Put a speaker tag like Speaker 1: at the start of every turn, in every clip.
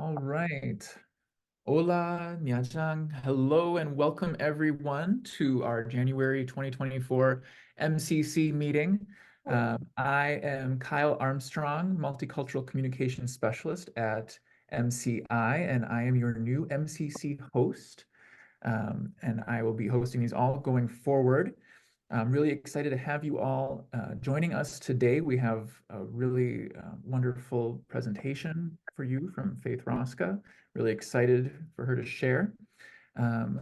Speaker 1: All right. Hola, Miajang. Hello and welcome everyone to our January 2024 MCC meeting. I am Kyle Armstrong, Multicultural Communications Specialist at MCI, and I am your new MCC host. And I will be hosting these all going forward. I'm really excited to have you all joining us today. We have a really wonderful presentation for you from Faith Roska. Really excited for her to share. Um,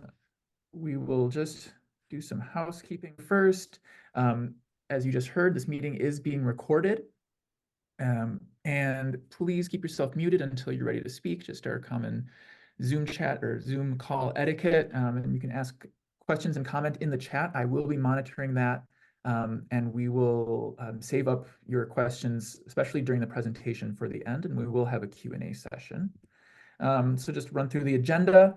Speaker 1: we will just do some housekeeping first. As you just heard, this meeting is being recorded. And please keep yourself muted until you're ready to speak, just our common Zoom chat or Zoom call etiquette. And you can ask questions and comment in the chat. I will be monitoring that. And we will save up your questions, especially during the presentation for the end, and we will have a Q&A session. So just run through the agenda.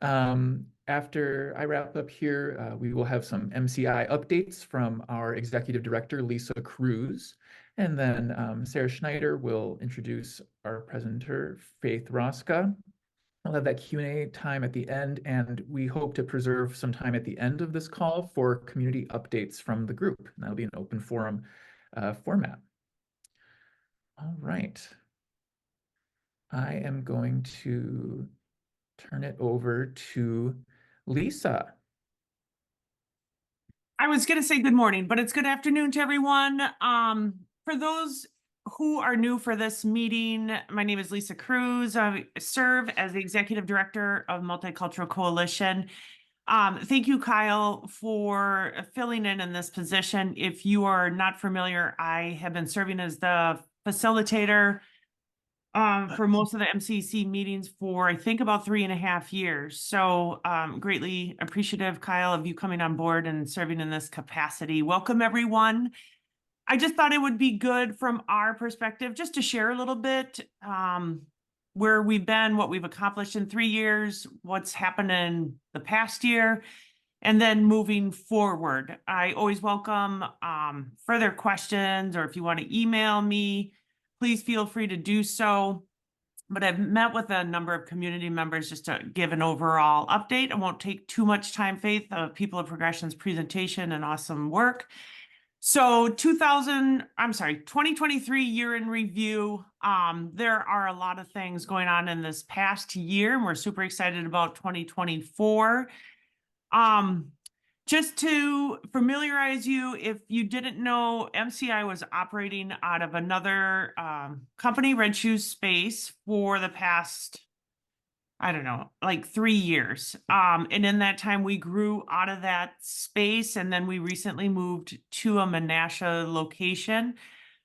Speaker 1: After I wrap up here, we will have some MCI updates from our Executive Director, Lisa Cruz. And then Sarah Schneider will introduce our presenter, Faith Roska. We'll have that Q&A time at the end, and we hope to preserve some time at the end of this call for community updates from the group. And that'll be an open forum format. All right. I am going to turn it over to Lisa.
Speaker 2: I was going to say good morning, but it's good afternoon to everyone. For those who are new for this meeting, my name is Lisa Cruz. I serve as the Executive Director of Multicultural Coalition. Thank you, Kyle, for filling in this position. If you are not familiar, I have been serving as the facilitator for most of the MCC meetings for, I think, about 3.5 years. So greatly appreciative, Kyle, of you coming on board and serving in this capacity. Welcome, everyone. I just thought it would be good from our perspective just to share a little bit where we've been, what we've accomplished in 3 years, what's happened in the past year, and then moving forward. I always welcome further questions, or if you want to email me, please feel free to do so. But I've met with a number of community members just to give an overall update. I won't take too much time, Faith, of People of Progression's presentation and awesome work. So 2023 year in review. There are a lot of things going on in this past year, and we're super excited about 2024. Just to familiarize you, if you didn't know, MCI was operating out of another company, Red Shoes Space, for the past, I don't know, like 3 years. And in that time, we grew out of that space, and then we recently moved to a Menasha location,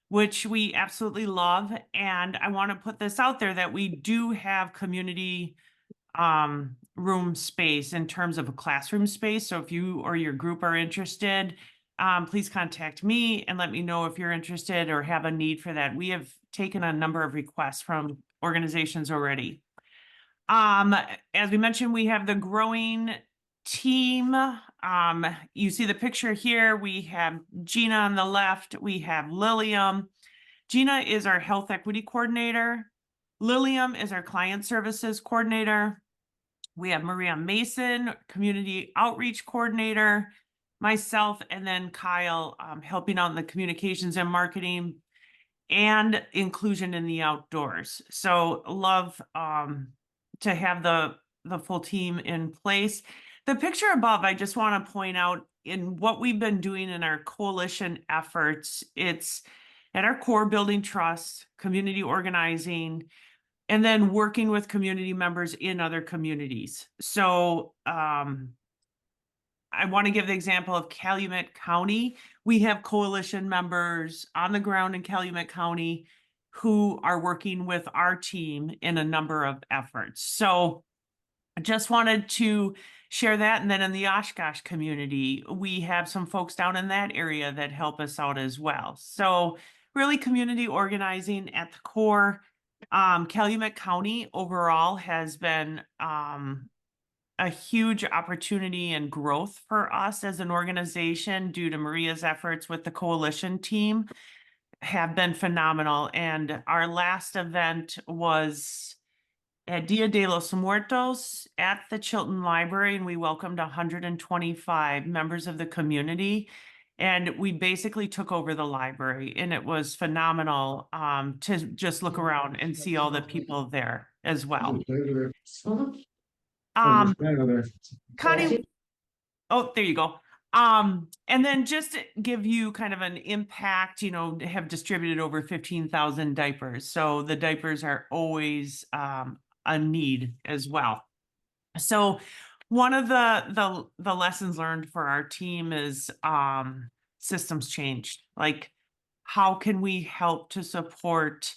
Speaker 2: which we absolutely love. And I want to put this out there that we do have community room space in terms of a classroom space. So if you or your group are interested, please contact me and let me know if you're interested or have a need for that. We have taken a number of requests from organizations already. As we mentioned, we have the growing team. You see the picture here. We have Gina on the left. We have Lilium. Gina is our health equity coordinator. Lilium is our client services coordinator. We have Maria Mason, community outreach coordinator, myself, and then Kyle helping out in the communications and marketing and inclusion in the outdoors. So love to have the full team in place. The picture above, I just want to point out in what we've been doing in our coalition efforts, it's at our core building trust, community organizing, and then working with community members in other communities. So I want to give the example of Calumet County. We have coalition members on the ground in Calumet County who are working with our team in a number of efforts. So I just wanted to share that. And then in the Oshkosh community, we have some folks down in that area that help us out as well. So really community organizing at the core. Calumet County overall has been a huge opportunity and growth for us as an organization due to Maria's efforts with the coalition team have been phenomenal. And our last event was at Dia de los Muertos at the Chilton Library, and we welcomed 125 members of the community. And we basically took over the library, and it was phenomenal to just look around and see all the people there as well. Connie, oh, there you go. And then just to give you kind of an impact, have distributed over 15,000 diapers. So the diapers are always a need as well. So one of the lessons learned for our team is systems changed. Like, how can we help to support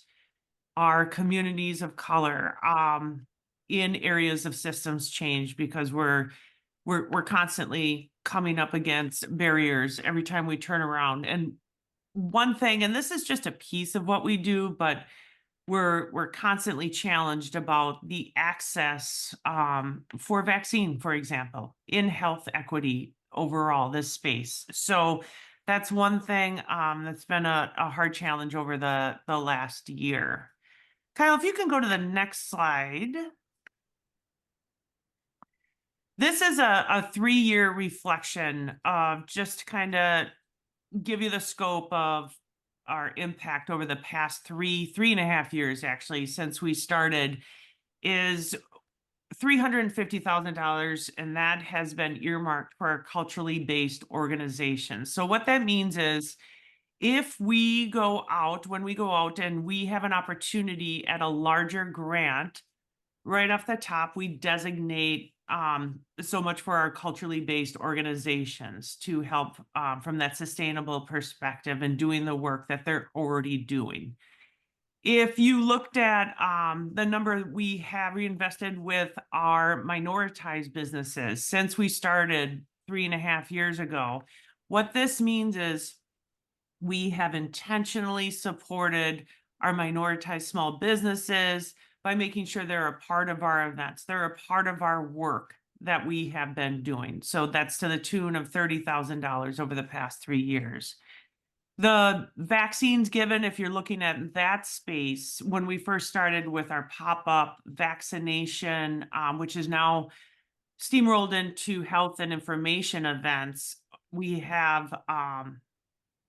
Speaker 2: our communities of color in areas of systems change, because we're constantly coming up against barriers every time we turn around. And one thing, and this is just a piece of what we do, but we're constantly challenged about the access for vaccine, for example, in health equity overall, this space. So that's one thing that's been a hard challenge over the last year. Kyle, if you can go to the next slide. This is a 3-year reflection of just to kind of give you the scope of our impact over the past three and a half years, actually, since we started, is $350,000, and that has been earmarked for our culturally based organizations. So what that means is, if we go out, when we go out and we have an opportunity at a larger grant, right off the top, we designate so much for our culturally based organizations to help from that sustainable perspective and doing the work that they're already doing. If you looked at the number we have reinvested with our minoritized businesses since we started 3.5 years ago, what this means is we have intentionally supported our minoritized small businesses by making sure they're a part of our events. They're a part of our work that we have been doing. So that's to the tune of $30,000 over the past 3 years. The vaccines given, if you're looking at that space, when we first started with our pop-up vaccination, which is now steamrolled into health and information events, we have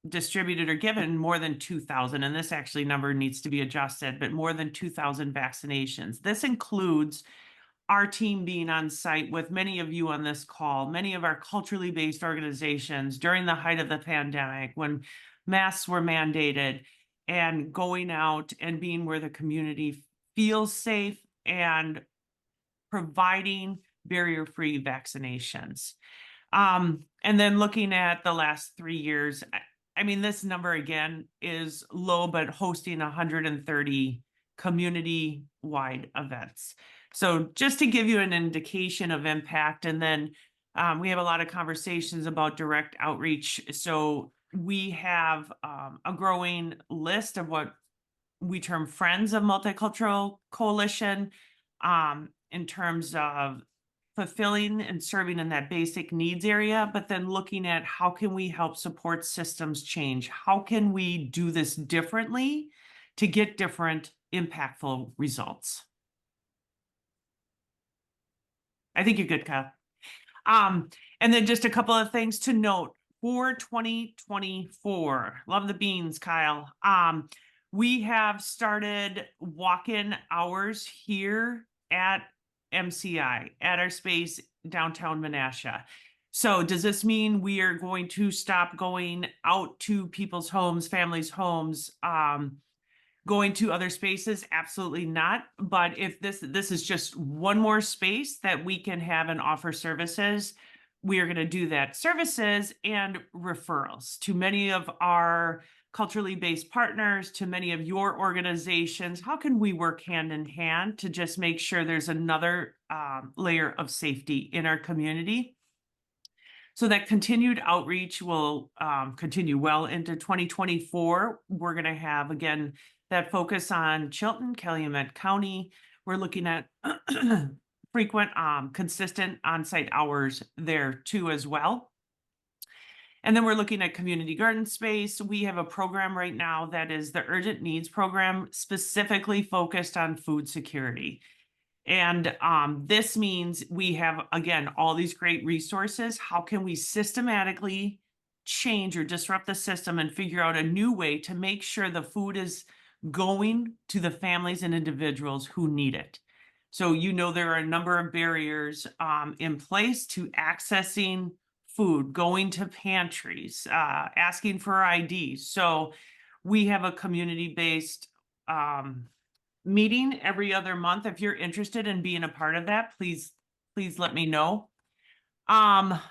Speaker 2: distributed or given more than 2,000, and this actually number needs to be adjusted, but more than 2,000 vaccinations. This includes our team being on site with many of you on this call, many of our culturally based organizations during the height of the pandemic when masks were mandated, and going out and being where the community feels safe and providing barrier-free vaccinations. And then looking at the last 3 years, I mean, this number again is low, but hosting 130 community-wide events. So just to give you an indication of impact, and then we have a lot of conversations about direct outreach. So we have a growing list of what we term Friends of Multicultural Coalition in terms of fulfilling and serving in that basic needs area, but then looking at how can we help support systems change? How can we do this differently to get different impactful results? I think you're good, Kyle. And then just a couple of things to note for 2024. Love the beans, Kyle. We have started walk-in hours here at MCI, at our space downtown Menasha. So does this mean we are going to stop going out to people's homes, families' homes, going to other spaces? Absolutely not. But if this is just one more space that we can have and offer services, we are going to do that. Services and referrals to many of our culturally based partners, to many of your organizations. How can we work hand in hand to just make sure there's another layer of safety in our community? So that continued outreach will continue well into 2024. We're going to have, again, that focus on Chilton, Calumet County. We're looking at frequent, consistent on-site hours there too as well. And then we're looking at community garden space. We have a program right now that is the Urgent Needs Program, specifically focused on food security. And this means we have, again, all these great resources. How can we systematically change or disrupt the system and figure out a new way to make sure the food is going to the families and individuals who need it? So, there are a number of barriers in place to accessing food, going to pantries, asking for IDs. So we have a community-based meeting every other month. If you're interested in being a part of that, please let me know. And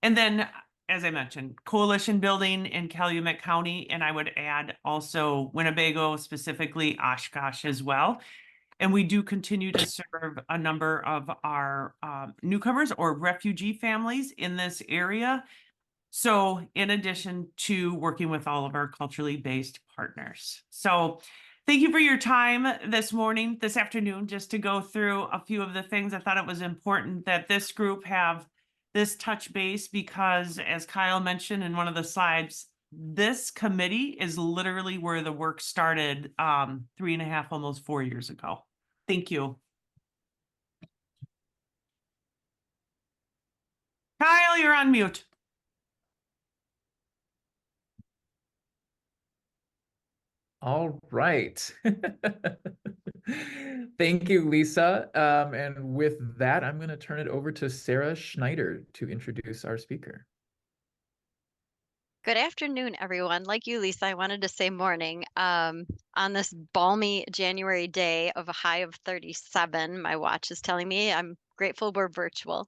Speaker 2: then, as I mentioned, coalition building in Calumet County, and I would add also Winnebago, specifically Oshkosh as well. And we do continue to serve a number of our newcomers or refugee families in this area. So in addition to working with all of our culturally based partners. So thank you for your time this afternoon, just to go through a few of the things. I thought it was important that this group have this touch base because, as Kyle mentioned in one of the slides, this committee is literally where the work started 3.5, almost 4 years ago. Thank you. Kyle, you're on mute.
Speaker 1: All right. Thank you, Lisa. And with that, I'm going to turn it over to Sarah Schneider to introduce our speaker.
Speaker 3: Good afternoon, everyone. Like you, Lisa, I wanted to say morning. On this balmy January day of a high of 37, my watch is telling me. I'm grateful we're virtual.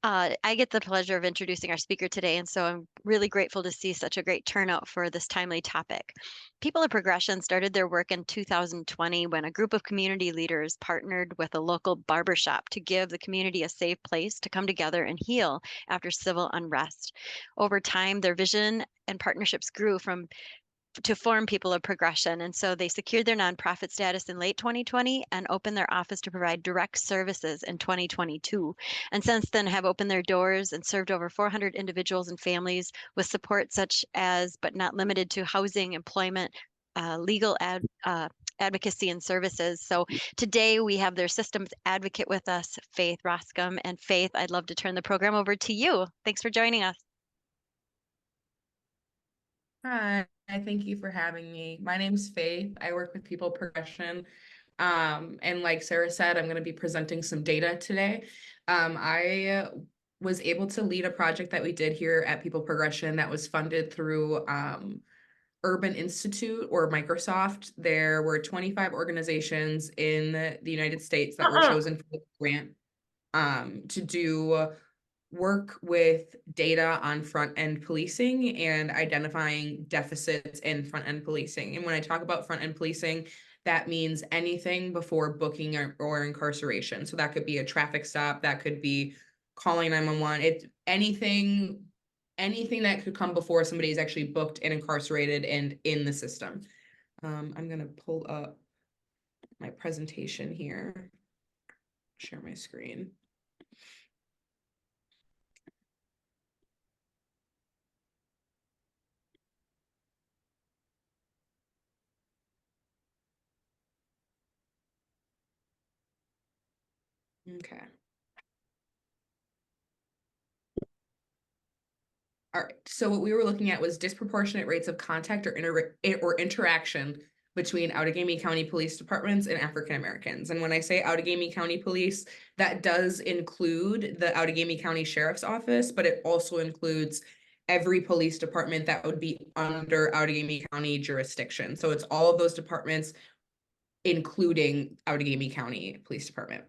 Speaker 3: I get the pleasure of introducing our speaker today, and so I'm really grateful to see such a great turnout for this timely topic. People of Progression started their work in 2020 when a group of community leaders partnered with a local barbershop to give the community a safe place to come together and heal after civil unrest. Over time, their vision and partnerships grew to form People of Progression. And so they secured their nonprofit status in late 2020 and opened their office to provide direct services in 2022. And since then have opened their doors and served over 400 individuals and families with support such as, but not limited to, housing, employment, legal advocacy and services. So today we have their systems advocate with us, Faith Roska. And Faith, I'd love to turn the program over to you. Thanks for joining us.
Speaker 4: Hi, thank you for having me. My name's Faith. I work with People Progression. And like Sarah said, I'm going to be presenting some data today. I was able to lead a project that we did here at People Progression that was funded through Urban Institute or Microsoft. There were 25 organizations in the United States that were chosen for the grant to do work with data on front-end policing and identifying deficits in front-end policing. And when I talk about front-end policing, that means anything before booking or incarceration. So that could be a traffic stop, that could be calling 911. It's anything that could come before somebody is actually booked and incarcerated and in the system. I'm going to pull up my presentation here, share my screen. Okay. All right. So what we were looking at was disproportionate rates of contact or interaction between Outagamie County Police Departments and African Americans. And when I say Outagamie County Police, that does include the Outagamie County Sheriff's Office, but it also includes every police department that would be under Outagamie County jurisdiction. So it's all of those departments, including Outagamie County Police Department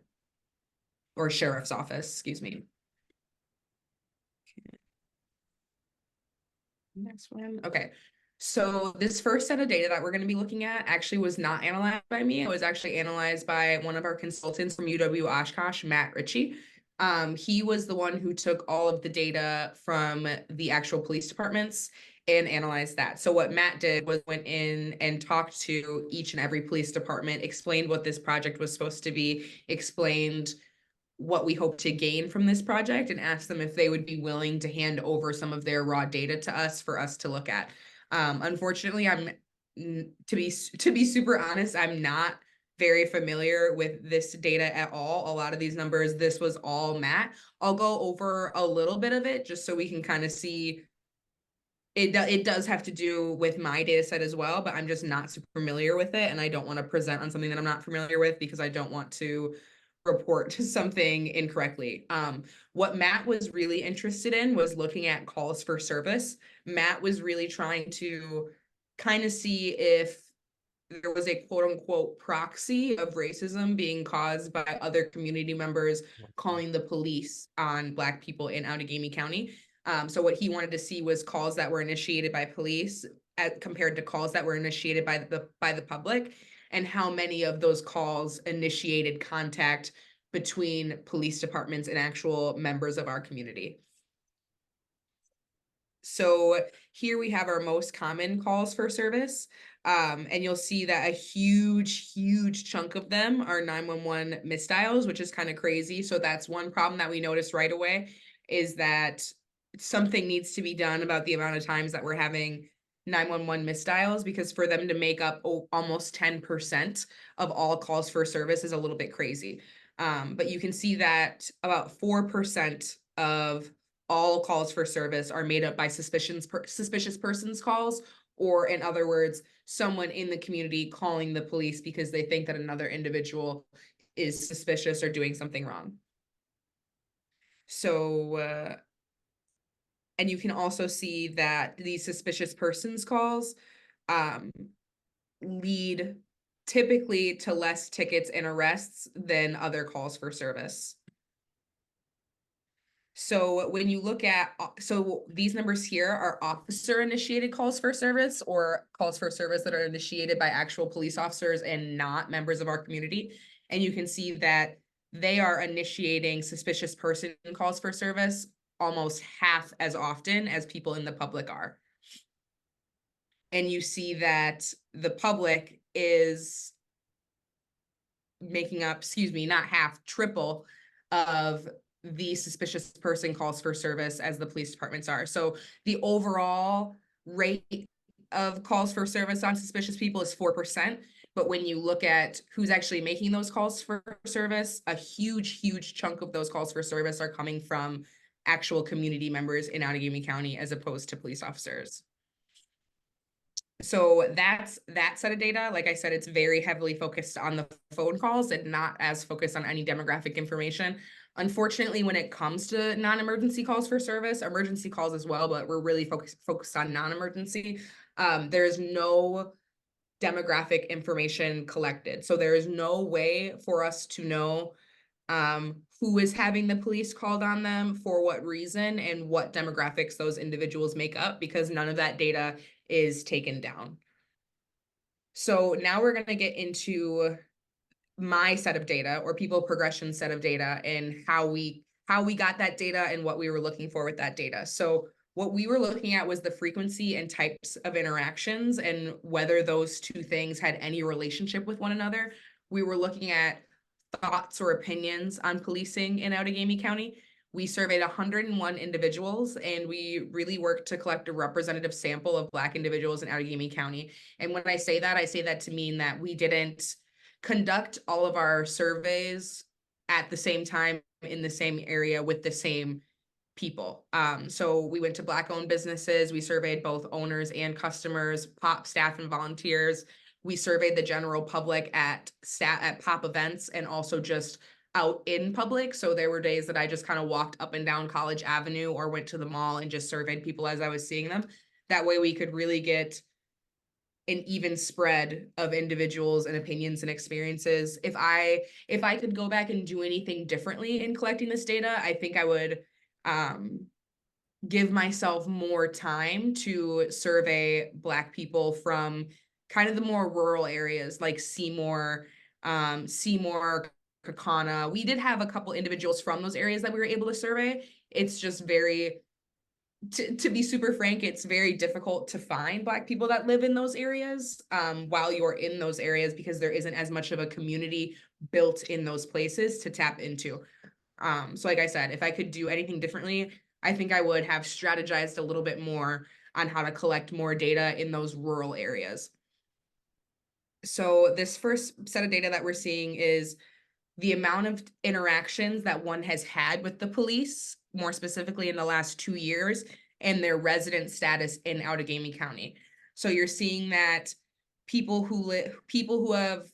Speaker 4: or Sheriff's Office, excuse me. Next one. Okay. So this first set of data that we're going to be looking at actually was not analyzed by me. It was actually analyzed by one of our consultants from UW Oshkosh, Matt Ritchie. He was the one who took all of the data from the actual police departments and analyzed that. So what Matt did was went in and talked to each and every police department, explained what this project was supposed to be, explained what we hope to gain from this project, and asked them if they would be willing to hand over some of their raw data to us for us to look at. Unfortunately, to be super honest, I'm not very familiar with this data at all. A lot of these numbers, this was all Matt. I'll go over a little bit of it just so we can kind of see. It does have to do with my data set as well, but I'm just not super familiar with it. And I don't want to present on something that I'm not familiar with because I don't want to report something incorrectly. What Matt was really interested in was looking at calls for service. Matt was really trying to kind of see if there was a quote unquote proxy of racism being caused by other community members calling the police on Black people in Outagamie County. So what he wanted to see was calls that were initiated by police compared to calls that were initiated by the public, and how many of those calls initiated contact between police departments and actual members of our community. So here we have our most common calls for service. And you'll see that a huge chunk of them are 911 misdials, which is kind of crazy. So that's one problem that we noticed right away, is that something needs to be done about the amount of times that we're having 911 misdials, because for them to make up almost 10% of all calls for service is a little bit crazy. But you can see that about 4% of all calls for service are made up by suspicious persons calls, or in other words, someone in the community calling the police because they think that another individual is suspicious or doing something wrong. So, and you can also see that these suspicious persons calls lead typically to less tickets and arrests than other calls for service. So when you look at, so these numbers here are officer initiated calls for service, or calls for service that are initiated by actual police officers and not members of our community. And you can see that they are initiating suspicious person calls for service almost half as often as people in the public are. And you see that the public is making up, not half, triple of the suspicious person calls for service as the police departments are. So the overall rate of calls for service on suspicious people is 4%. But when you look at who's actually making those calls for service, a huge chunk of those calls for service are coming from actual community members in Outagamie County as opposed to police officers. So that's that set of data. Like I said, it's very heavily focused on the phone calls and not as focused on any demographic information. Unfortunately, when it comes to non-emergency calls for service, emergency calls as well, but we're really focused on non-emergency, there's no demographic information collected. So there is no way for us to know who is having the police called on them, for what reason, and what demographics those individuals make up, because none of that data is taken down. So now we're going to get into my set of data, or people progression set of data, and how we got that data and what we were looking for with that data. So what we were looking at was the frequency and types of interactions and whether those two things had any relationship with one another. We were looking at thoughts or opinions on policing in Outagamie County. We surveyed 101 individuals, and we really worked to collect a representative sample of Black individuals in Outagamie County. And when I say that to mean that we didn't conduct all of our surveys at the same time in the same area with the same people. So we went to Black-owned businesses. We surveyed both owners and customers, POP staff and volunteers. We surveyed the general public at POP events and also just out in public. So there were days that I just kind of walked up and down College Avenue or went to the mall and just surveyed people as I was seeing them. That way we could really get an even spread of individuals and opinions and experiences. If I could go back and do anything differently in collecting this data, I think I would give myself more time to survey Black people from kind of the more rural areas like Seymour, Kaukauna. We did have a couple individuals from those areas that we were able to survey. It's just to be super frank, it's very difficult to find Black people that live in those areas while you're in those areas, because there isn't as much of a community built in those places to tap into. So like I said, if I could do anything differently, I think I would have strategized a little bit more on how to collect more data in those rural areas. So this first set of data that we're seeing is the amount of interactions that one has had with the police, more specifically in the last 2 years, and their resident status in Outagamie County. So you're seeing that people who have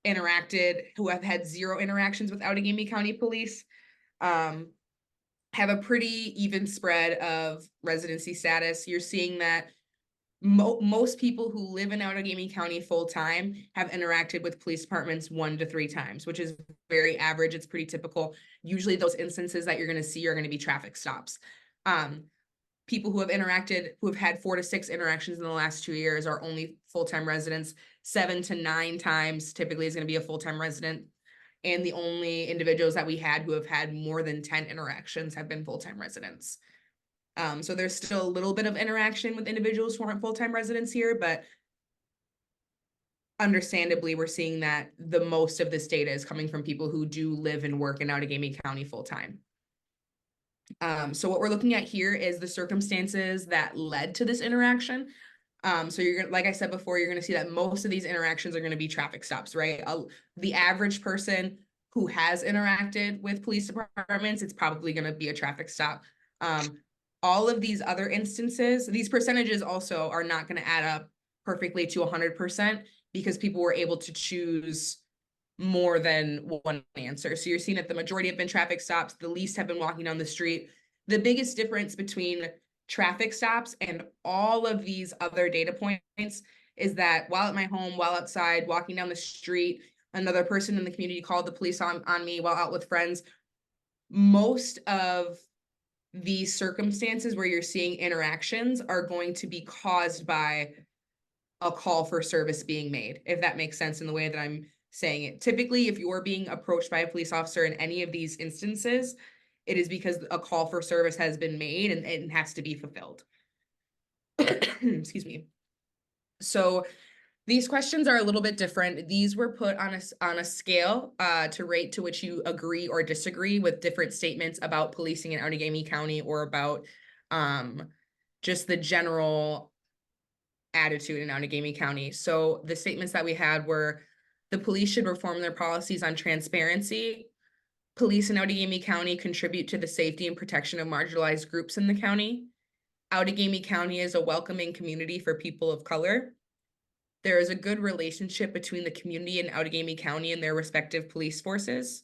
Speaker 4: interacted, who have had 0 interactions with Outagamie County police, have a pretty even spread of residency status. You're seeing that most people who live in Outagamie County full-time have interacted with police departments 1 to 3 times, which is very average. It's pretty typical. Usually those instances that you're going to see are going to be traffic stops. People who have had 4 to 6 interactions in the last 2 years are only full-time residents. 7 to 9 times typically is going to be a full-time resident. And the only individuals that we had who have had more than 10 interactions have been full-time residents. So there's still a little bit of interaction with individuals who aren't full-time residents here, but understandably, we're seeing that the most of this data is coming from people who do live and work in Outagamie County full-time. So what we're looking at here is the circumstances that led to this interaction. So you're gonna, like I said before, you're going to see that most of these interactions are going to be traffic stops, right? The average person who has interacted with police departments, it's probably going to be a traffic stop. All of these other instances, these percentages also are not going to add up perfectly to 100% because people were able to choose more than one answer. So you're seeing that the majority have been traffic stops, the least have been walking down the street. The biggest difference between traffic stops and all of these other data points is that while at my home, while outside, walking down the street, another person in the community called the police on me while out with friends. Most of these circumstances where you're seeing interactions are going to be caused by a call for service being made, if that makes sense in the way that I'm saying it. Typically, if you're being approached by a police officer in any of these instances, it is because a call for service has been made and it has to be fulfilled. Excuse me. So these questions are a little bit different. These were put on a scale to rate to which you agree or disagree with different statements about policing in Outagamie County or about just the general attitude in Outagamie County. So the statements that we had were the police should reform their policies on transparency. Police in Outagamie County contribute to the safety and protection of marginalized groups in the county. Outagamie County is a welcoming community for people of color. There is a good relationship between the community in Outagamie County and their respective police forces.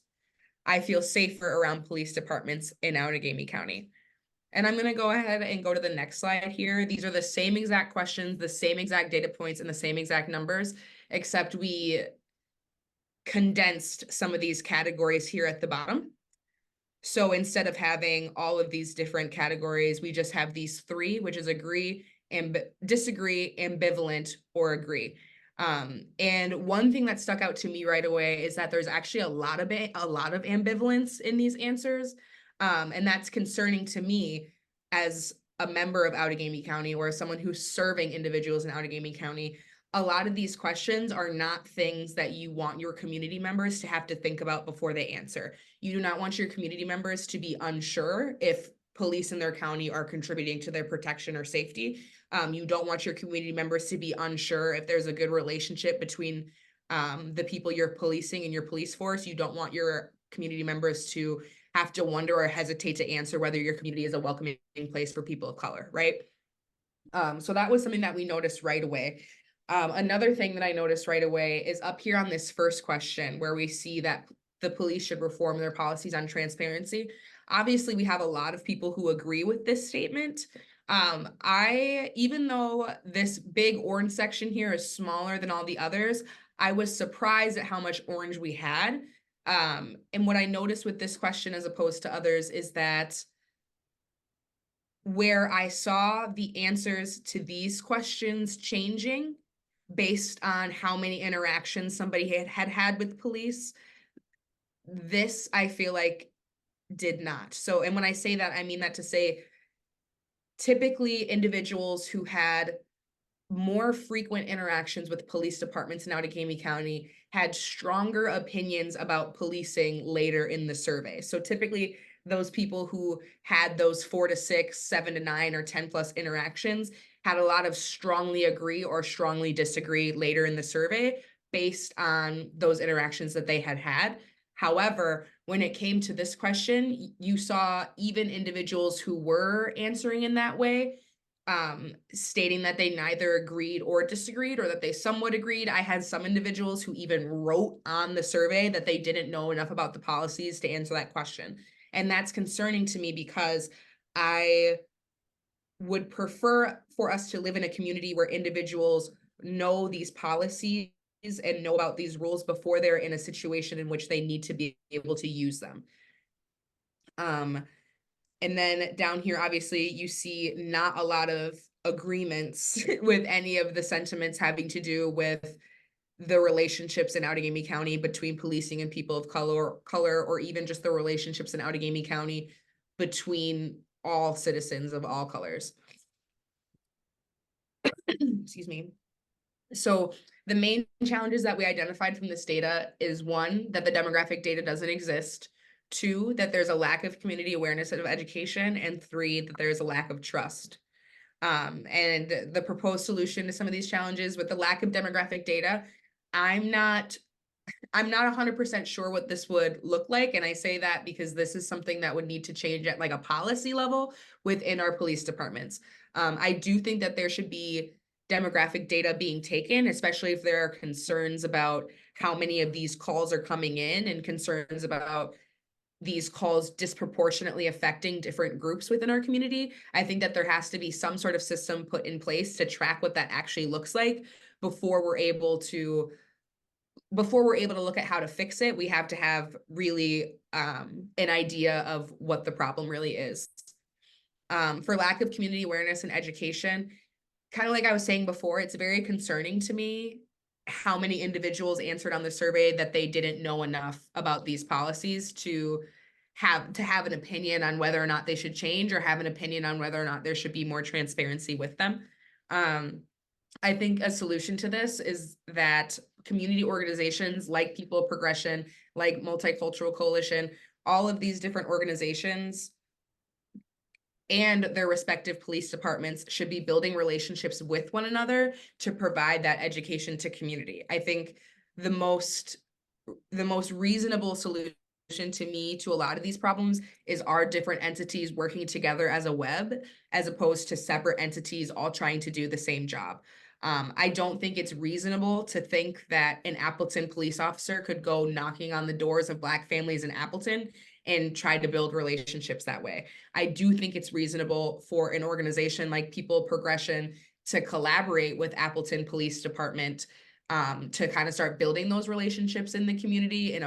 Speaker 4: I feel safer around police departments in Outagamie County. And I'm going to go ahead and go to the next slide here. These are the same exact questions, the same exact data points, and the same exact numbers, except we condensed some of these categories here at the bottom. So instead of having all of these different categories, we just have these 3, which is agree, disagree, ambivalent, or agree. And one thing that stuck out to me right away is that there's actually a lot of ambivalence in these answers. And that's concerning to me as a member of Outagamie County or someone who's serving individuals in Outagamie County. A lot of these questions are not things that you want your community members to have to think about before they answer. You do not want your community members to be unsure if police in their county are contributing to their protection or safety. You don't want your community members to be unsure if there's a good relationship between the people you're policing and your police force. You don't want your community members to have to wonder or hesitate to answer whether your community is a welcoming place for people of color, right? So that was something that we noticed right away. Another thing that I noticed right away is up here on this first question where we see that the police should reform their policies on transparency. Obviously, we have a lot of people who agree with this statement. Even though this big orange section here is smaller than all the others, I was surprised at how much orange we had. And what I noticed with this question as opposed to others is that where I saw the answers to these questions changing based on how many interactions somebody had with police, this I feel like did not. So, and when I say that, I mean that to say typically individuals who had more frequent interactions with police departments in Outagamie County had stronger opinions about policing later in the survey. So typically those people who had those 4 to 6, 7 to 9, or 10 plus interactions had a lot of strongly agree or strongly disagree later in the survey based on those interactions that they had had. However, when it came to this question, you saw even individuals who were answering in that way, stating that they neither agreed or disagreed, or that they somewhat agreed. I had some individuals who even wrote on the survey that they didn't know enough about the policies to answer that question. And that's concerning to me, because I would prefer for us to live in a community where individuals know these policies and know about these rules before they're in a situation in which they need to be able to use them. And then down here, obviously, you see not a lot of agreements with any of the sentiments having to do with the relationships in Outagamie County between policing and people of color, or even just the relationships in Outagamie County between all citizens of all colors. Excuse me. So the main challenges that we identified from this data is, one, that the demographic data doesn't exist. 2, that there's a lack of community awareness of education, and 3, that there's a lack of trust. And the proposed solution to some of these challenges with the lack of demographic data, I'm not 100% sure what this would look like. And I say that because this is something that would need to change at like a policy level within our police departments. I do think that there should be demographic data being taken, especially if there are concerns about how many of these calls are coming in, and concerns about these calls disproportionately affecting different groups within our community. I think that there has to be some sort of system put in place to track what that actually looks like before we're able to look at how to fix it. We have to have really an idea of what the problem really is. For lack of community awareness and education, kind of like I was saying before, it's very concerning to me how many individuals answered on the survey that they didn't know enough about these policies to have an opinion on whether or not they should change, or have an opinion on whether or not there should be more transparency with them. I think a solution to this is that community organizations like People of Progression, like Multicultural Coalition, all of these different organizations and their respective police departments should be building relationships with one another to provide that education to community. I think the most reasonable solution to me to a lot of these problems is our different entities working together as a web, as opposed to separate entities all trying to do the same job. I don't think it's reasonable to think that an Appleton police officer could go knocking on the doors of Black families in Appleton and try to build relationships that way. I do think it's reasonable for an organization like People of Progression to collaborate with Appleton Police Department to kind of start building those relationships in the community in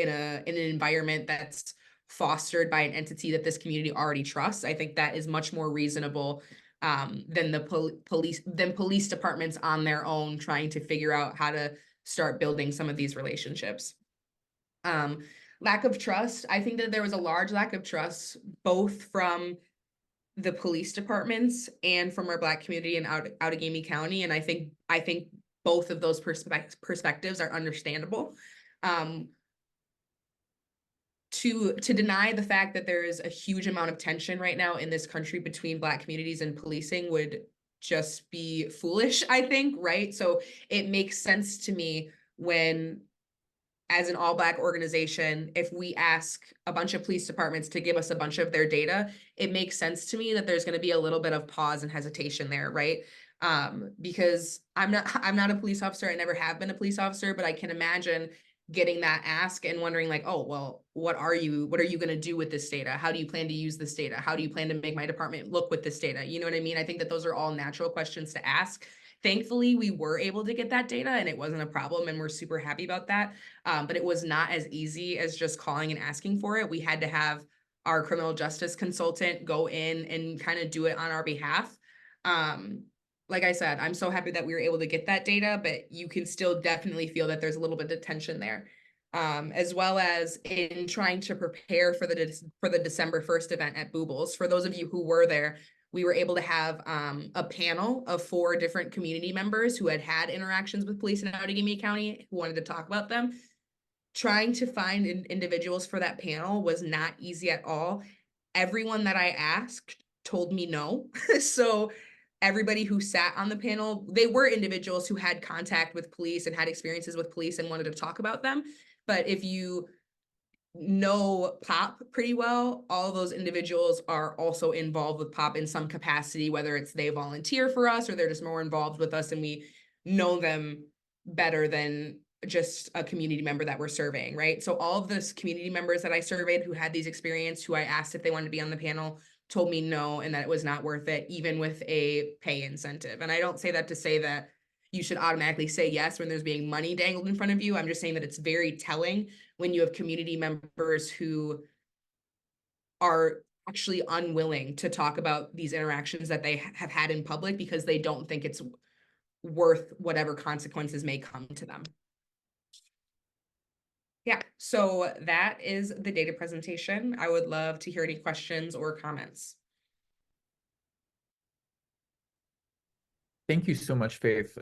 Speaker 4: an environment that's fostered by an entity that this community already trusts. I think that is much more reasonable than the police departments on their own trying to figure out how to start building some of these relationships. Lack of trust. I think that there was a large lack of trust, both from the police departments and from our Black community in Outagamie County. And I think both of those perspectives are understandable. To deny the fact that there is a huge amount of tension right now in this country between Black communities and policing would just be foolish, I think, right? So it makes sense to me when, as an all-Black organization, if we ask a bunch of police departments to give us a bunch of their data, it makes sense to me that there's going to be a little bit of pause and hesitation there, right? Because I'm not a police officer. I never have been a police officer, but I can imagine getting that ask and wondering like, oh, well, what are you going to do with this data? How do you plan to use this data? How do you plan to make my department look with this data? You know what I mean? I think that those are all natural questions to ask. Thankfully, we were able to get that data and it wasn't a problem, and we're super happy about that. But it was not as easy as just calling and asking for it. We had to have our criminal justice consultant go in and kind of do it on our behalf. Like I said, I'm so happy that we were able to get that data, but you can still definitely feel that there's a little bit of tension there. As well as in trying to prepare for the December 1st event at Boobles. For those of you who were there, we were able to have a panel of 4 different community members who had interactions with police in Outagamie County who wanted to talk about them. Trying to find individuals for that panel was not easy at all. Everyone that I asked told me no. So everybody who sat on the panel, they were individuals who had contact with police and had experiences with police and wanted to talk about them. But if you know POP pretty well, all of those individuals are also involved with POP in some capacity, whether it's they volunteer for us or they're just more involved with us and we know them better than just a community member that we're surveying, right? So all of those community members that I surveyed who had these experience, who I asked if they wanted to be on the panel, told me no, and that it was not worth it, even with a pay incentive. And I don't say that to say that you should automatically say yes when there's being money dangled in front of you. I'm just saying that it's very telling when you have community members who are actually unwilling to talk about these interactions that they have had in public because they don't think it's worth whatever consequences may come to them. Yeah, so that is the data presentation. I would love to hear any questions or comments.
Speaker 1: Thank you so much, Faith.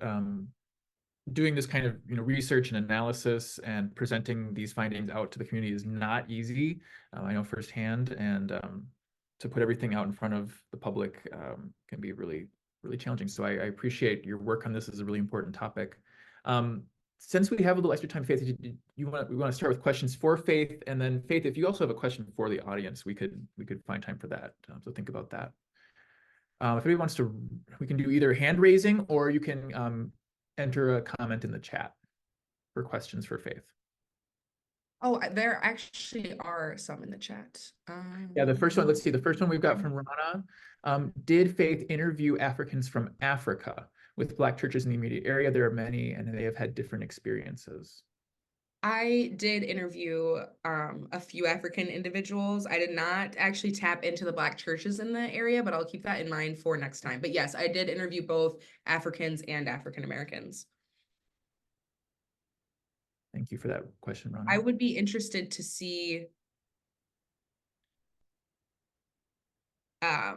Speaker 1: Doing this kind of research and analysis and presenting these findings out to the community is not easy. I know firsthand, and to put everything out in front of the public can be really, really challenging. So I appreciate your work on this. Is a really important topic. Since we have a little extra time, Faith, we want to start with questions for Faith, and then Faith, if you also have a question for the audience, we could find time for that. So think about that. If anybody wants to, we can do either hand raising or you can enter a comment in the chat for questions for Faith.
Speaker 4: Oh, there actually are some in the chat.
Speaker 1: Yeah, the first one, let's see. The first one we've got from Rana. Did Faith interview Africans from Africa with Black churches in the immediate area? There are many, and they have had different experiences.
Speaker 4: I did interview a few African individuals. I did not actually tap into the Black churches in the area, but I'll keep that in mind for next time. But yes, I did interview both Africans and African Americans.
Speaker 1: Thank you for that question, Rana.
Speaker 4: I would be interested to see I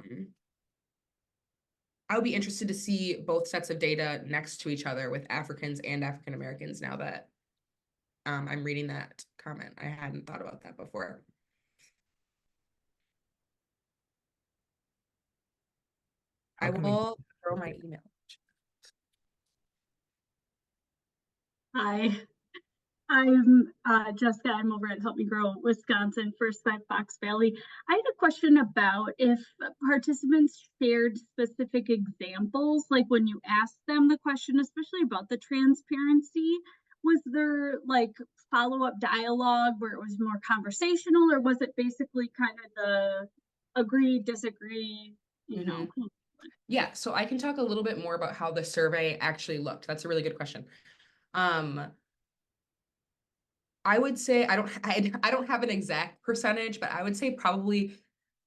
Speaker 4: would be interested to see both sets of data next to each other with Africans and African Americans now that I'm reading that comment. I hadn't thought about that before. I will throw my email.
Speaker 5: Hi, I'm Jessica. I'm over at Help Me Grow Wisconsin for Five Fox Valley. I had a question about if participants shared specific examples, like when you asked them the question, especially about the transparency, was there like follow-up dialogue where it was more conversational, or was it basically kind of the agree, disagree, you know?
Speaker 4: Yeah, so I can talk a little bit more about how the survey actually looked. That's a really good question. I would say I don't have an exact percentage, but I would say probably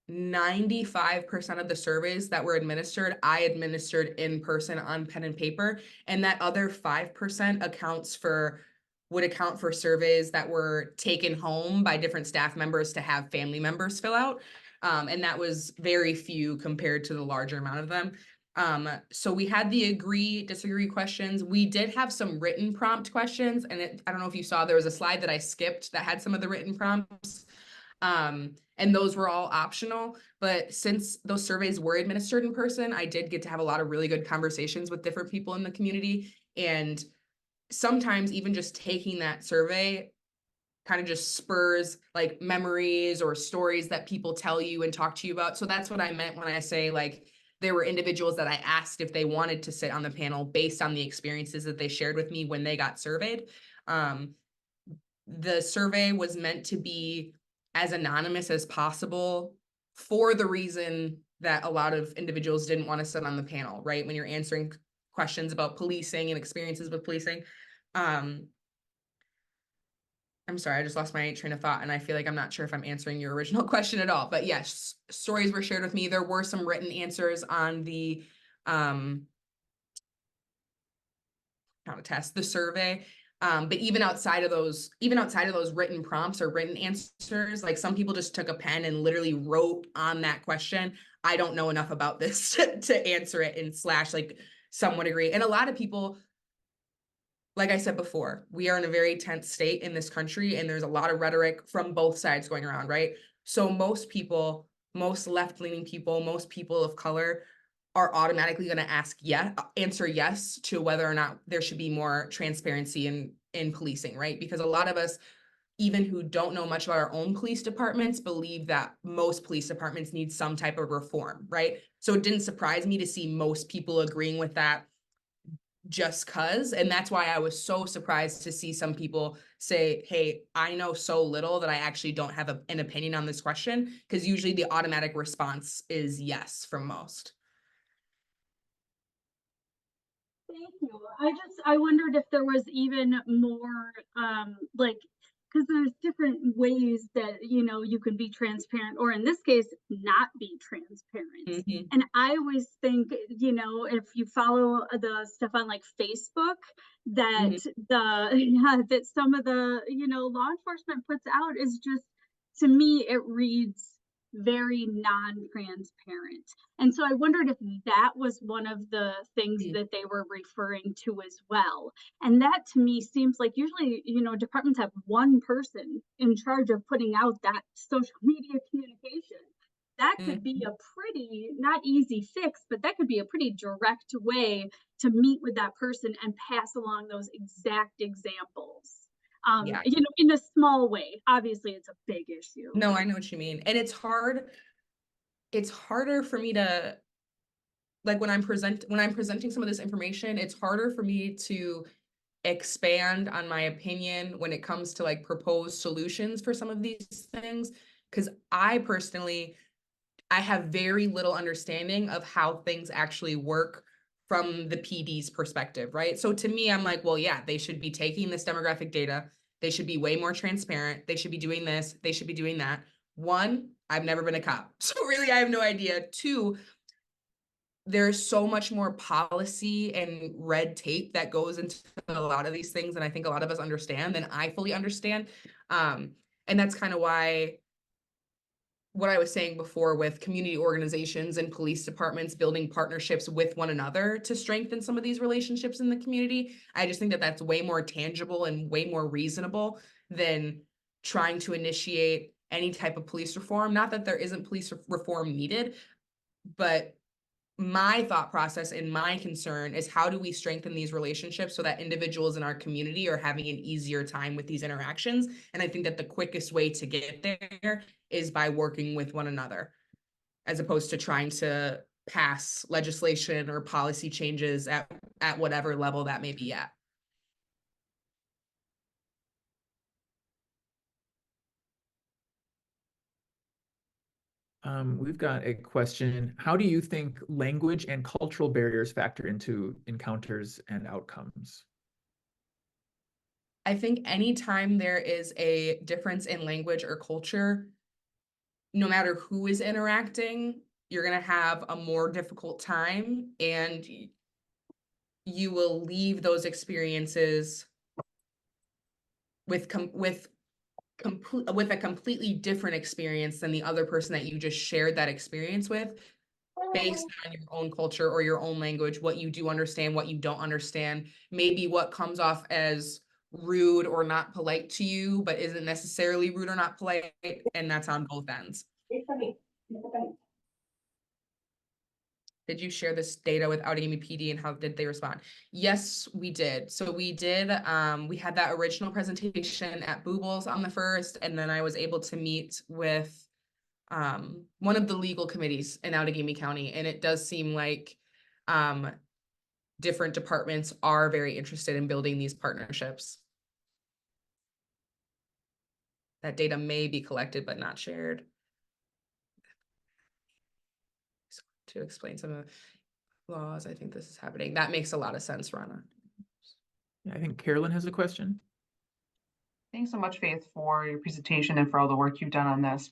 Speaker 4: 95% of the surveys that were administered, I administered in person on pen and paper, and that other 5% would account for surveys that were taken home by different staff members to have family members fill out. And that was very few compared to the larger amount of them. So we had the agree, disagree questions. We did have some written prompt questions, and I don't know if you saw, there was a slide that I skipped that had some of the written prompts. And those were all optional, but since those surveys were administered in person, I did get to have a lot of really good conversations with different people in the community. And sometimes even just taking that survey kind of just spurs like memories or stories that people tell you and talk to you about. So that's what I meant when I say like, there were individuals that I asked if they wanted to sit on the panel based on the experiences that they shared with me when they got surveyed. The survey was meant to be as anonymous as possible for the reason that a lot of individuals didn't want to sit on the panel, right? When you're answering questions about policing and experiences with policing. I'm sorry, I just lost my train of thought, and I feel like I'm not sure if I'm answering your original question at all. But yes, stories were shared with me. There were some written answers on the the survey. But even outside of those written prompts or written answers, like some people just took a pen and literally wrote on that question, I don't know enough about this to answer it, and / like some would agree. And a lot of people, like I said before, we are in a very tense state in this country, and there's a lot of rhetoric from both sides going around, right? So most people, most left-leaning people, most people of color are automatically going to answer yes to whether or not there should be more transparency in policing, right? Because a lot of us, even who don't know much about our own police departments, believe that most police departments need some type of reform, right? So it didn't surprise me to see most people agreeing with that just cause. And that's why I was so surprised to see some people say, hey, I know so little that I actually don't have an opinion on this question, because usually the automatic response is yes from most.
Speaker 5: Thank you. I wondered if there was even more, like, because there's different ways that, you know, you can be transparent, or in this case, not be transparent.
Speaker 4: Mhm.
Speaker 5: And I always think, you know, if you follow the stuff on like Facebook, that that some of the, you know, law enforcement puts out is just, to me, it reads very non-transparent. And so I wondered if that was one of the things that they were referring to as well. And that to me seems like usually, you know, departments have one person in charge of putting out that social media communication. That could be a pretty, not easy fix, but that could be a pretty direct way to meet with that person and pass along those exact examples.
Speaker 4: Yeah.
Speaker 5: You know, in a small way. Obviously, it's a big issue.
Speaker 4: No, I know what you mean. And it's harder for me to, like, when I'm presenting some of this information, it's harder for me to expand on my opinion when it comes to like proposed solutions for some of these things, because I personally, I have very little understanding of how things actually work from the PD's perspective, right? So to me, I'm like, well, yeah, they should be taking this demographic data. They should be way more transparent. They should be doing this. They should be doing that. One, I've never been a cop, so really I have no idea. Two, there's so much more policy and red tape that goes into a lot of these things, and I think a lot of us understand than I fully understand. And that's kind of why what I was saying before with community organizations and police departments building partnerships with one another to strengthen some of these relationships in the community. I just think that that's way more tangible and way more reasonable than trying to initiate any type of police reform. Not that there isn't police reform needed, but my thought process and my concern is, how do we strengthen these relationships so that individuals in our community are having an easier time with these interactions? And I think that the quickest way to get there is by working with one another, as opposed to trying to pass legislation or policy changes at whatever level that may be at.
Speaker 1: We've got a question. How do you think language and cultural barriers factor into encounters and outcomes?
Speaker 4: I think anytime there is a difference in language or culture, no matter who is interacting, you're going to have a more difficult time, and you will leave those experiences with a completely different experience than the other person that you just shared that experience with, based on your own culture or your own language, what you do understand, what you don't understand, maybe what comes off as rude or not polite to you, but isn't necessarily rude or not polite, and that's on both ends. Did you share this data with Outagamie PD, and how did they respond? Yes, we did. So we did, we had that original presentation at Boobles on the 1st, and then I was able to meet with one of the legal committees in Outagamie County, and it does seem like different departments are very interested in building these partnerships. That data may be collected but not shared. To explain some of the laws, I think this is happening. That makes a lot of sense, Rana.
Speaker 1: Yeah, I think Carolyn has a question.
Speaker 6: Thanks so much, Faith, for your presentation and for all the work you've done on this.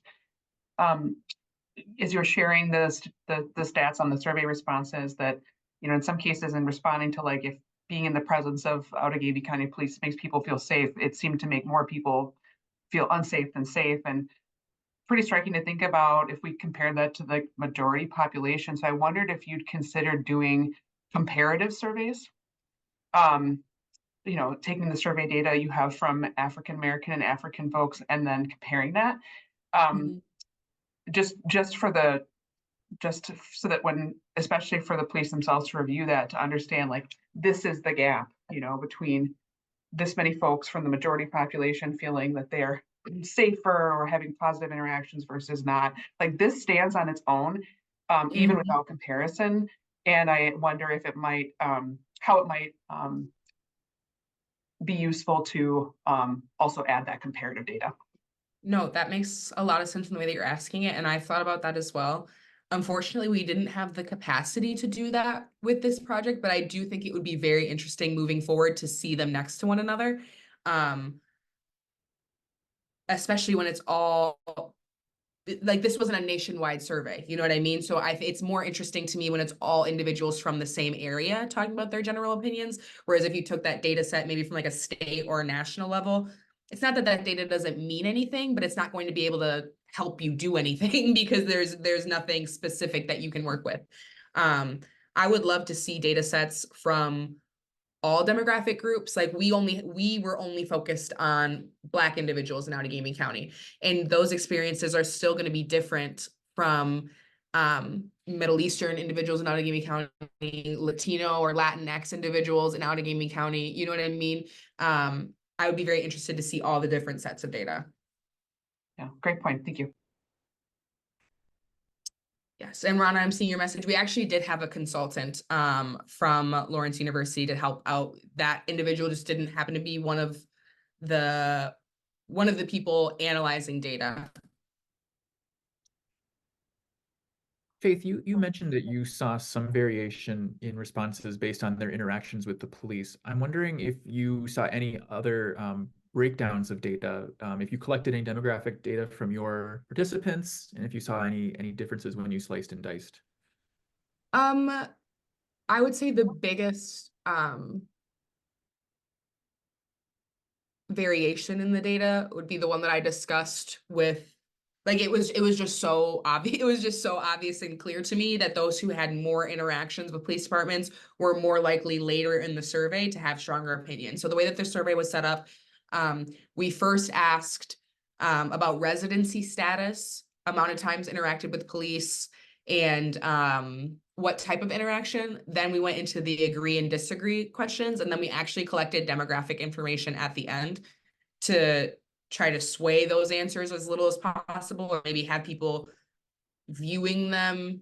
Speaker 6: As you're sharing the stats on the survey responses, that, you know, in some cases in responding to, like, if being in the presence of Outagamie County Police makes people feel safe, it seemed to make more people feel unsafe than safe. And pretty striking to think about if we compare that to the majority population. So I wondered if you'd consider doing comparative surveys. You know, taking the survey data you have from African American and African folks and then comparing that. Just for the so that when, especially for the police themselves to review that, to understand like, this is the gap, you know, between this many folks from the majority population feeling that they're safer or having positive interactions versus not. Like this stands on its own, even without comparison. And I wonder if it might, how it might be useful to also add that comparative data.
Speaker 4: No, that makes a lot of sense in the way that you're asking it, and I thought about that as well. Unfortunately, we didn't have the capacity to do that with this project, but I do think it would be very interesting moving forward to see them next to one another. Especially when it's all like this wasn't a nationwide survey, you know what I mean? So it's more interesting to me when it's all individuals from the same area talking about their general opinions. Whereas if you took that data set maybe from like a state or a national level, it's not that that data doesn't mean anything, but it's not going to be able to help you do anything because there's nothing specific that you can work with. I would love to see data sets from all demographic groups. Like we were only focused on Black individuals in Outagamie County, and those experiences are still going to be different from Middle Eastern individuals in Outagamie County, Latino or Latinx individuals in Outagamie County. You know what I mean? I would be very interested to see all the different sets of data.
Speaker 6: Yeah, great point. Thank you.
Speaker 4: Yes, and Rana, I'm seeing your message. We actually did have a consultant from Lawrence University to help out. That individual just didn't happen to be one of the people analyzing data.
Speaker 1: Faith, you mentioned that you saw some variation in responses based on their interactions with the police. I'm wondering if you saw any other breakdowns of data, if you collected any demographic data from your participants, and if you saw any differences when you sliced and diced.
Speaker 4: I would say the biggest variation in the data would be the one that I discussed with, like it was just so obvious. It was just so obvious and clear to me that those who had more interactions with police departments were more likely later in the survey to have stronger opinions. So the way that the survey was set up, we first asked about residency status, amount of times interacted with police, and what type of interaction. Then we went into the agree and disagree questions, and then we actually collected demographic information at the end to try to sway those answers as little as possible, or maybe have people viewing them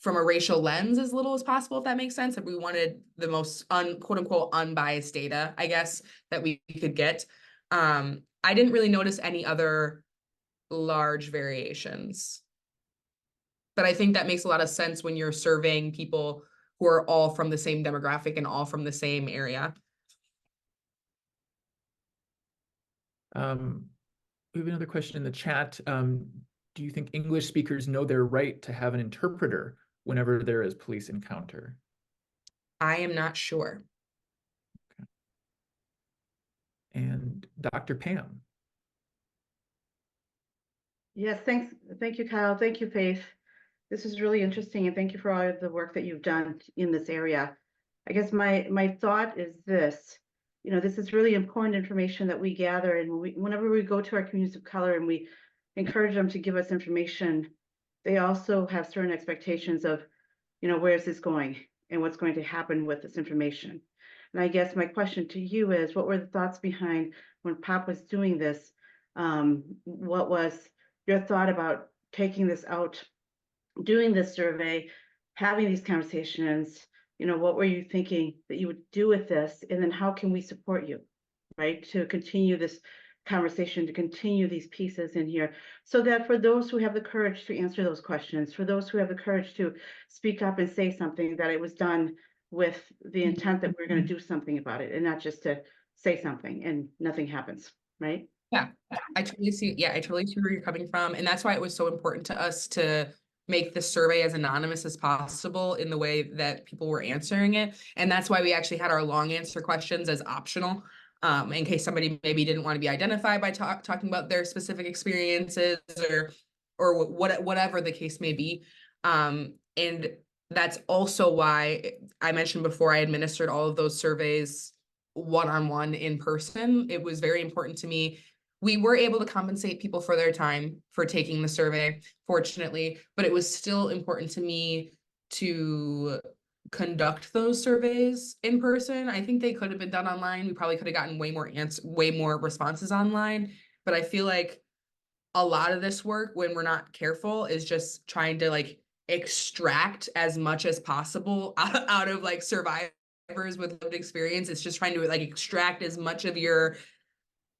Speaker 4: from a racial lens as little as possible, if that makes sense. If we wanted the most quote unquote unbiased data, I guess, that we could get. I didn't really notice any other large variations, but I think that makes a lot of sense when you're surveying people who are all from the same demographic and all from the same area.
Speaker 1: We have another question in the chat. Do you think English speakers know their right to have an interpreter whenever there is police encounter?
Speaker 4: I am not sure.
Speaker 1: Okay. And Dr. Pam.
Speaker 7: Yes, thanks. Thank you, Kyle. Thank you, Faith. This is really interesting, and thank you for all of the work that you've done in this area. I guess my thought is this, you know, this is really important information that we gather, and whenever we go to our communities of color and we encourage them to give us information, they also have certain expectations of, you know, where is this going and what's going to happen with this information. And I guess my question to you is, what were the thoughts behind when Pop was doing this? What was your thought about taking this out, doing this survey, having these conversations? You know, what were you thinking that you would do with this? And then how can we support you, right? To continue this conversation, to continue these pieces in here, so that for those who have the courage to answer those questions, for those who have the courage to speak up and say something, that it was done with the intent that we're going to do something about it, and not just to say something and nothing happens, right?
Speaker 4: Yeah, I totally see. Yeah, I totally see where you're coming from. And that's why it was so important to us to make the survey as anonymous as possible in the way that people were answering it. And that's why we actually had our long answer questions as optional, in case somebody maybe didn't want to be identified by talking about their specific experiences or whatever the case may be. And that's also why I mentioned before, I administered all of those surveys one-on-one in person. It was very important to me. we were able to compensate people for their time for taking the survey, fortunately, but it was still important to me to conduct those surveys in person. I think they could have been done online. We probably could have gotten way more responses online, but I feel like a lot of this work, when we're not careful, is just trying to like extract as much as possible out of like survivors with lived experience. It's just trying to like extract as much of your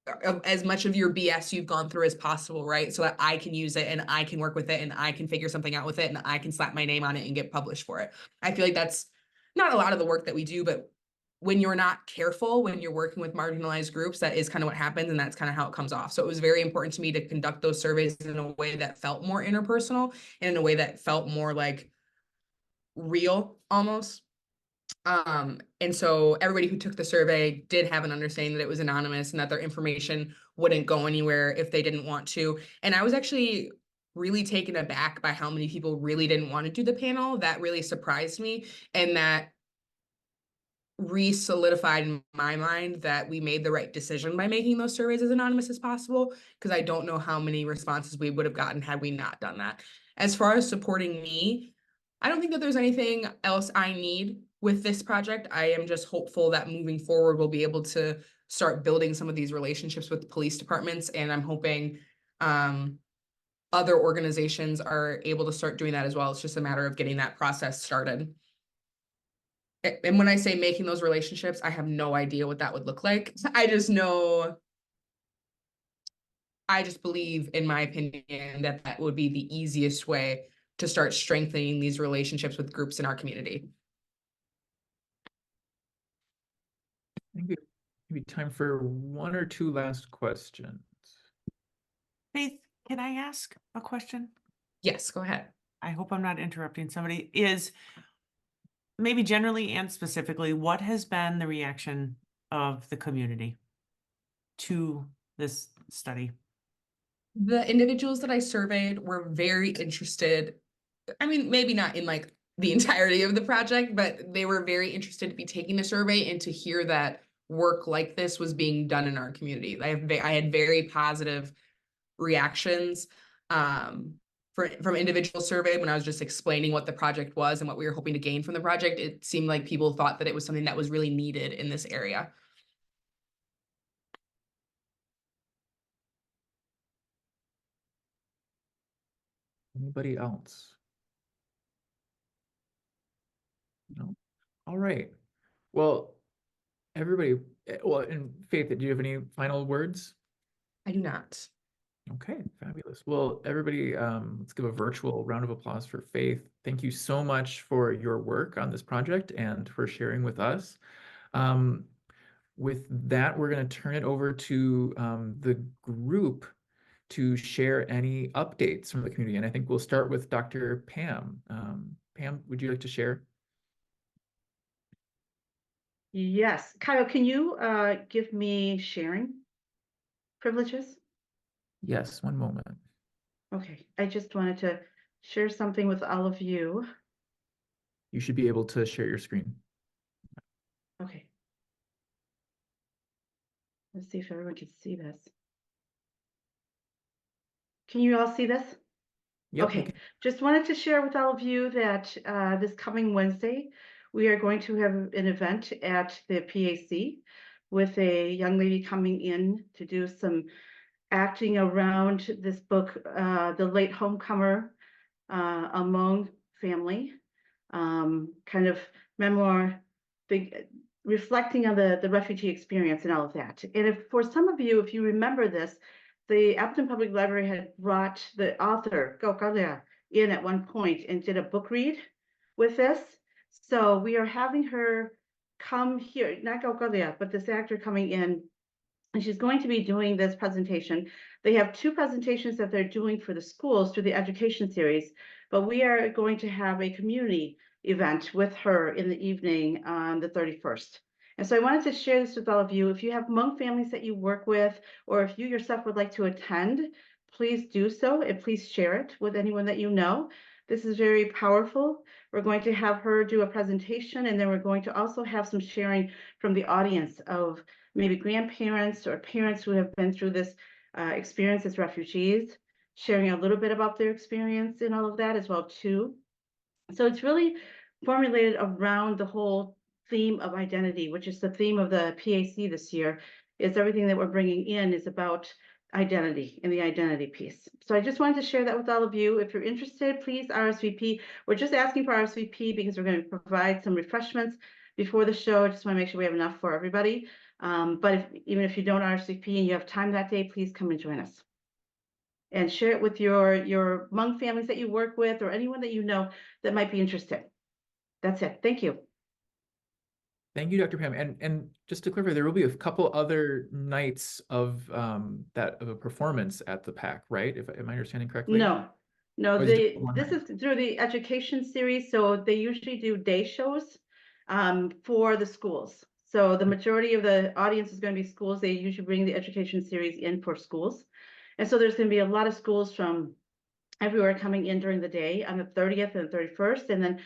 Speaker 4: BS you've gone through as possible, right? So that I can use it and I can work with it and I can figure something out with it and I can slap my name on it and get published for it. I feel like that's not a lot of the work that we do, but when you're not careful, when you're working with marginalized groups, that is kind of what happens, and that's kind of how it comes off. So it was very important to me to conduct those surveys in a way that felt more interpersonal and in a way that felt more like real almost. And so everybody who took the survey did have an understanding that it was anonymous and that their information wouldn't go anywhere if they didn't want to. And I was actually really taken aback by how many people really didn't want to do the panel. That really surprised me, and that re-solidified in my mind that we made the right decision by making those surveys as anonymous as possible, because I don't know how many responses we would have gotten had we not done that. As far as supporting me, I don't think that there's anything else I need with this project. I am just hopeful that moving forward, we'll be able to start building some of these relationships with the police departments, and I'm hoping other organizations are able to start doing that as well. It's just a matter of getting that process started. And when I say making those relationships, I have no idea what that would look like. I just believe, in my opinion, that that would be the easiest way to start strengthening these relationships with groups in our community.
Speaker 1: I think maybe time for one or two last questions.
Speaker 2: Faith, can I ask a question?
Speaker 4: Yes, go ahead.
Speaker 2: I hope I'm not interrupting somebody. Is maybe generally and specifically, what has been the reaction of the community to this study?
Speaker 4: The individuals that I surveyed were very interested. I mean, maybe not in like the entirety of the project, but they were very interested to be taking the survey and to hear that work like this was being done in our community. I had very positive reactions from individual survey when I was just explaining what the project was and what we were hoping to gain from the project. It seemed like people thought that it was something that was really needed in this area.
Speaker 1: Anybody else? No. All right. Well, everybody, well, and Faith, do you have any final words?
Speaker 4: I do not.
Speaker 1: Okay, fabulous. Well, everybody, let's give a virtual round of applause for Faith. Thank you so much for your work on this project and for sharing with us. With that, we're going to turn it over to the group to share any updates from the community. And I think we'll start with Dr. Pam. Pam, would you like to share?
Speaker 7: Yes, Kyle, can you give me sharing privileges?
Speaker 1: Yes, one moment.
Speaker 7: Okay, I just wanted to share something with all of you.
Speaker 1: You should be able to share your screen.
Speaker 7: Okay. Let's see if everyone can see this. Can you all see this?
Speaker 1: Yep,
Speaker 7: Okay, just wanted to share with all of you that this coming Wednesday, we are going to have an event at the PAC with a young lady coming in to do some acting around this book, The Late Homecomer Among Family, kind of memoir, reflecting on the refugee experience and all of that. And if for some of you, if you remember this, the Appleton Public Library had brought the author, Gaukalia, in at one point and did a book read with this. So we are having her come here, not Gaukalia, but this actor coming in, and she's going to be doing this presentation. They have two presentations that they're doing for the schools through the education series, but we are going to have a community event with her in the evening on the 31st. And so I wanted to share this with all of you. If you have Hmong families that you work with, or if you yourself would like to attend, please do so, and please share it with anyone that you know. This is very powerful. We're going to have her do a presentation, and then we're going to also have some sharing from the audience of maybe grandparents or parents who have been through this experience as refugees, sharing a little bit about their experience in all of that as well too. So it's really formulated around the whole theme of identity, which is the theme of the PAC this year, is everything that we're bringing in is about identity and the identity piece. So I just wanted to share that with all of you. If you're interested, please RSVP. We're just asking for RSVP because we're going to provide some refreshments before the show. I just want to make sure we have enough for everybody. But even if you don't RSVP and you have time that day, please come and join us. And share it with your Hmong families that you work with or anyone that you know that might be interested. That's it. Thank you.
Speaker 1: Thank you, Dr. Pam. And just to clarify, there will be a couple other nights of a performance at the PAC, right? Am I understanding correctly?
Speaker 7: No,
Speaker 1: Or is it just one
Speaker 7: this
Speaker 1: night?
Speaker 7: is through the education series. So they usually do day shows for the schools. So the majority of the audience is going to be schools. They usually bring the education series in for schools. And so there's going to be a lot of schools from everywhere coming in during the day on the 30th and 31st. And then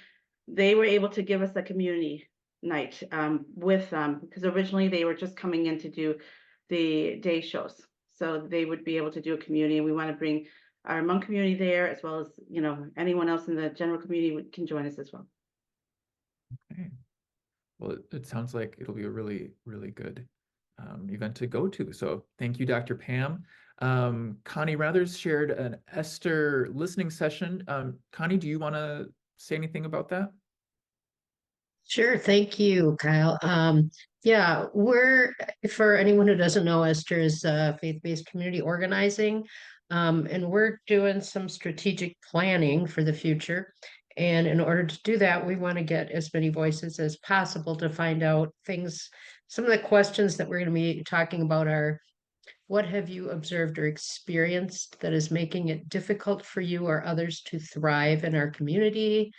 Speaker 7: they were able to give us a community night with them because originally they were just coming in to do the day shows. So they would be able to do a community, and we want to bring our Hmong community there as well as, you know, anyone else in the general community can join us as well.
Speaker 1: Okay. Well, it sounds like it'll be a really, really good event to go to. So thank you, Dr. Pam. Connie Rathers shared an Esther listening session. Connie, do you want to say anything about that?
Speaker 8: Sure, thank you, Kyle. Yeah, for anyone who doesn't know, Esther is faith-based community organizing, and we're doing some strategic planning for the future. And in order to do that, we want to get as many voices as possible to find out things. Some of the questions that we're going to be talking about are, what have you observed or experienced that is making it difficult for you or others to thrive in our community?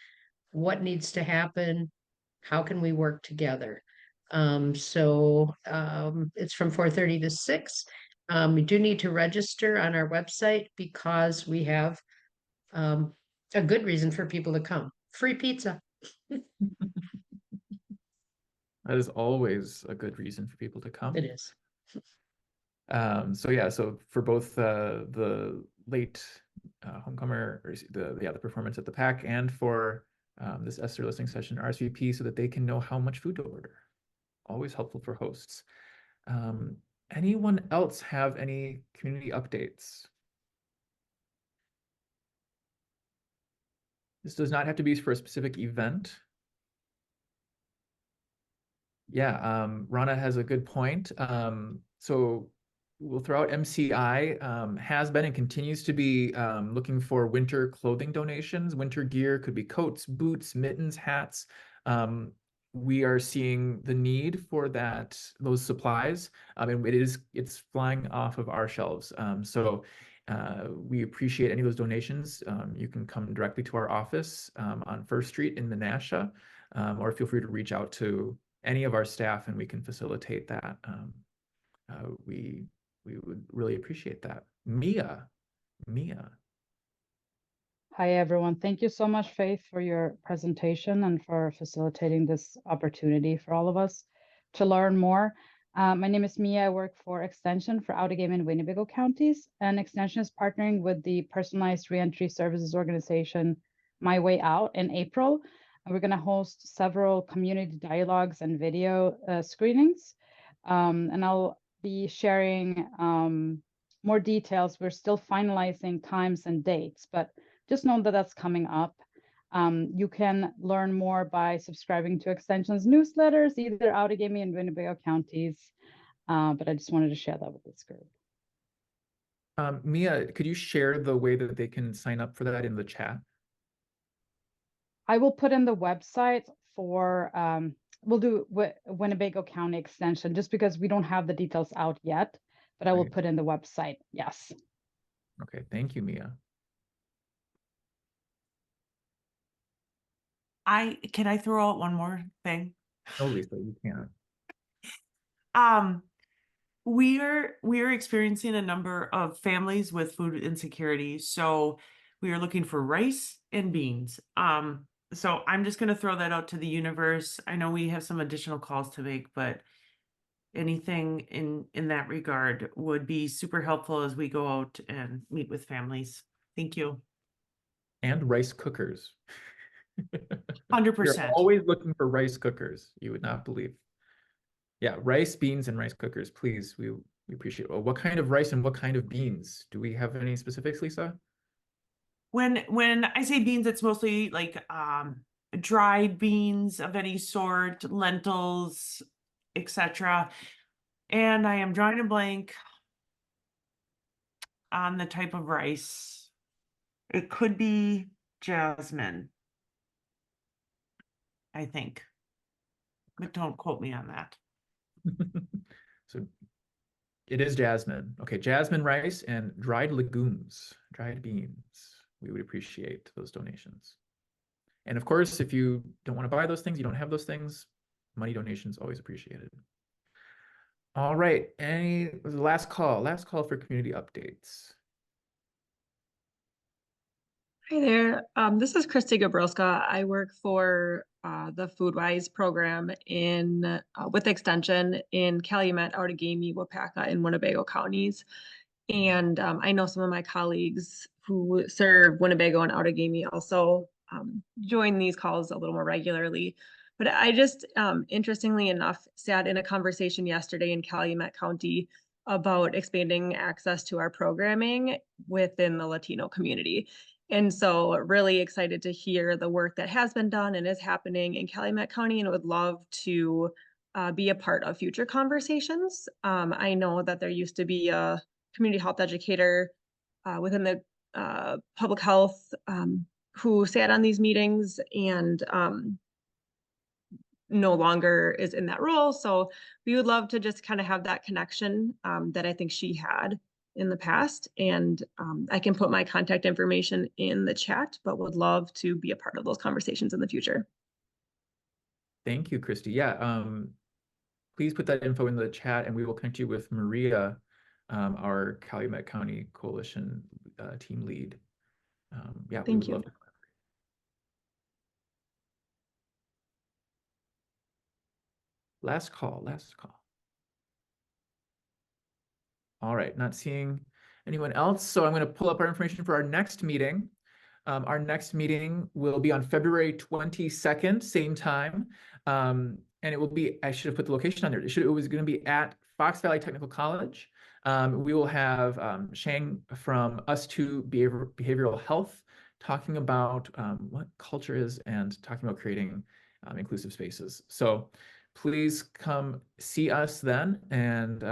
Speaker 8: What needs to happen? How can we work together? It's from 4:30 to 6. You do need to register on our website because we have a good reason for people to come. Free pizza.
Speaker 1: That is always a good reason for people to come.
Speaker 8: It is.
Speaker 1: So for both the late homecomer, or the performance at the PAC, and for this Esther listening session, RSVP, so that they can know how much food to order. Always helpful for hosts. Anyone else have any community updates? This does not have to be for a specific event. Yeah, Rana has a good point. So we'll throw out MCI, has been and continues to be looking for winter clothing donations. Winter gear could be coats, boots, mittens, hats. We are seeing the need for those supplies, and it's flying off of our shelves. We appreciate any of those donations. You can come directly to our office on First Street in Menasha, or feel free to reach out to any of our staff and we can facilitate that. We would really appreciate that. Mia.
Speaker 9: Hi, everyone. Thank you so much, Faith, for your presentation and for facilitating this opportunity for all of us to learn more. My name is Mia. I work for Extension for Outagamie and Winnebago counties, and Extension is partnering with the Personalized Reentry Services organization, My Way Out, in April. And we're going to host several community dialogues and video screenings. And I'll be sharing more details. We're still finalizing times and dates, but just know that that's coming up. You can learn more by subscribing to Extension's newsletters, either Outagamie and Winnebago counties. But I just wanted to share that with this group.
Speaker 1: Mia, could you share the way that they can sign up for that in the chat?
Speaker 9: I will put in the website for, we'll do Winnebago County Extension, just because we don't have the details out yet, but I will put in the website, yes.
Speaker 1: Okay, thank you, Mia.
Speaker 2: Can I throw out one more thing?
Speaker 1: No, Lisa, you can't.
Speaker 2: We are experiencing a number of families with food insecurity. So we are looking for rice and beans. So I'm just going to throw that out to the universe. I know we have some additional calls to make, but anything in that regard would be super helpful as we go out and meet with families. Thank you.
Speaker 1: And rice cookers.
Speaker 2: 100%.
Speaker 1: We're always looking for rice cookers. You would not believe. Yeah, rice, beans, and rice cookers, please. We appreciate it. Well, what kind of rice and what kind of beans? Do we have any specifics, Lisa?
Speaker 2: When I say beans, it's mostly like dried beans of any sort, lentils, etc. And I am drawing a blank on the type of rice. It could be jasmine, I think. But don't quote me on that.
Speaker 1: So it is jasmine. Okay, jasmine rice and dried legumes, dried beans. We would appreciate those donations. And of course, if you don't want to buy those things, you don't have those things, money donations always appreciated. All right, last call for community updates.
Speaker 10: Hi there. This is Christy Gabrowska. I work for the FoodWise program in with Extension in Calumet, Outagamie, Wapaka, and Winnebago counties. And I know some of my colleagues who serve Winnebago and Outagamie also join these calls a little more regularly. But I just, interestingly enough, sat in a conversation yesterday in Calumet County about expanding access to our programming within the Latino community. And so really excited to hear the work that has been done and is happening in Calumet County, and would love to be a part of future conversations. I know that there used to be a community health educator within the public health who sat on these meetings and no longer is in that role. So we would love to just kind of have that connection that I think she had in the past. And I can put my contact information in the chat, but would love to be a part of those conversations in the future.
Speaker 1: Thank you, Christy. Yeah, please put that info in the chat and we will connect you with Maria, our Calumet County Coalition team lead. Yeah,
Speaker 10: Thank you.
Speaker 1: Love to. Last call. All right, not seeing anyone else. So I'm going to pull up our information for our next meeting. Our next meeting will be on February 22nd, same time. And it will be, I should have put the location on there. It was going to be at Fox Valley Technical College. We will have Shang from Us2 Behavioral Health talking about what culture is and talking about creating inclusive spaces. So please come see us then, and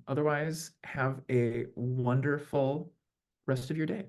Speaker 1: otherwise have a wonderful rest of your day.